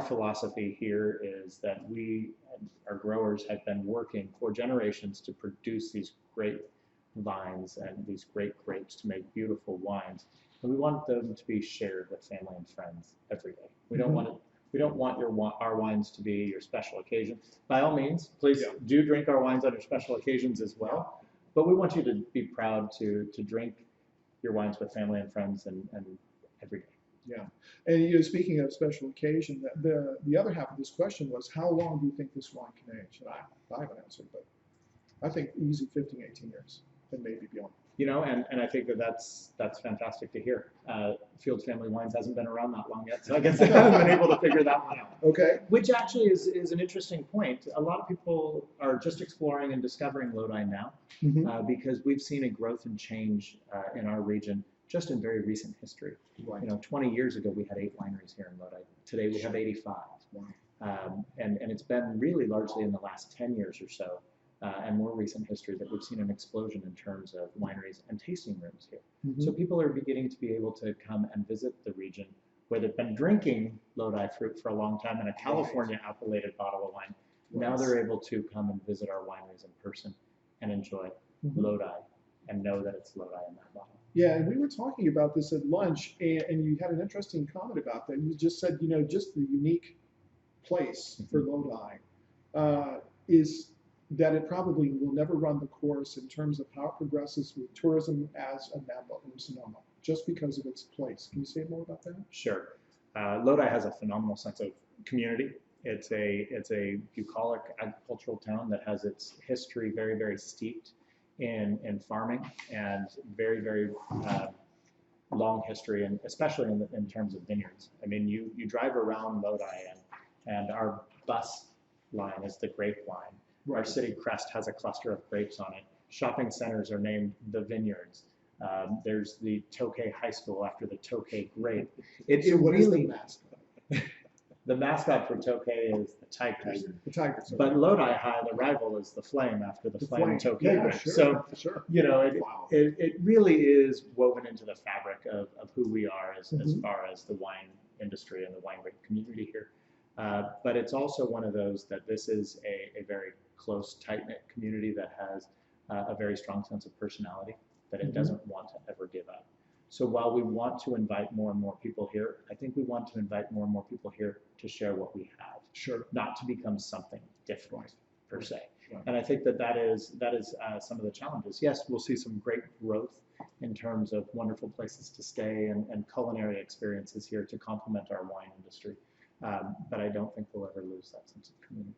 our philosophy here is that our growers have been working for generations to produce these great vines and these great grapes to make beautiful wines. And we want them to be shared with family and friends every day. We don't want it. We don't want our wines to be your special occasion. By all means, please do drink our wines on your special occasions as well. But we want you to be proud to drink your wines with family and friends and every day. Yeah, and speaking of special occasion, the other half of this question was, how long do you think this wine can age? And I haven't answered, but I think easy 15, 18 years, and maybe beyond. And I think that's fantastic to hear. Fields Family Wines hasn't been around that long yet, so I guess I haven't been able to figure that one out. Okay. Which actually is an interesting point. A lot of people are just exploring and discovering Lodi now, because we've seen a growth and change in our region just in very recent history. Right. 20 years ago we had 8 wineries here in Lodi. Today we have 85. Wow. And it's been really largely in the last 10 years or so, and more recent history, that we've seen an explosion in terms of wineries and tasting rooms here. So people are beginning to be able to come and visit the region where they've been drinking Lodi fruit for a long time in a California appellated bottle of wine. Now they're able to come and visit our wineries in person and enjoy Lodi and know that it's Lodi in that bottle. Yeah, and we were talking about this at lunch, and you had an interesting comment about that. You just said, just the unique place for Lodi is that it probably will never run the course in terms of how it progresses with tourism as a Napa or Sonoma, just because of its place. Can you say more about that? Sure. Lodi has a phenomenal sense of community. It's a bucolic agricultural town that has its history very, very steeped in farming, and very, very long history, and especially in terms of vineyards. I mean, you drive around Lodi, and our bus line is the grape line. Right. Our city crest has a cluster of grapes on it. Shopping centers are named the Vineyards. There's the Tokay High School after the Tokay grape. So what is the mascot? The mascot for Tokay is the Tigers. The Tigers. But Lodi High, the rival, is the Flame after the Flame Tokay grape. Sure, so, it really is woven into the fabric of who we are as far as the wine industry and the wine grape community here. But it's also one of those that this is a very close, tight-knit community that has a very strong sense of personality, that it doesn't want to ever give up. So while we want to invite more and more people here, I think we want to invite more and more people here to share what we have. Sure. Not to become something different per se. Right. And I think that is some of the challenges. Yes, we'll see some great growth in terms of wonderful places to stay and culinary experiences here to complement our wine industry. But I don't think we'll ever lose that sense of community.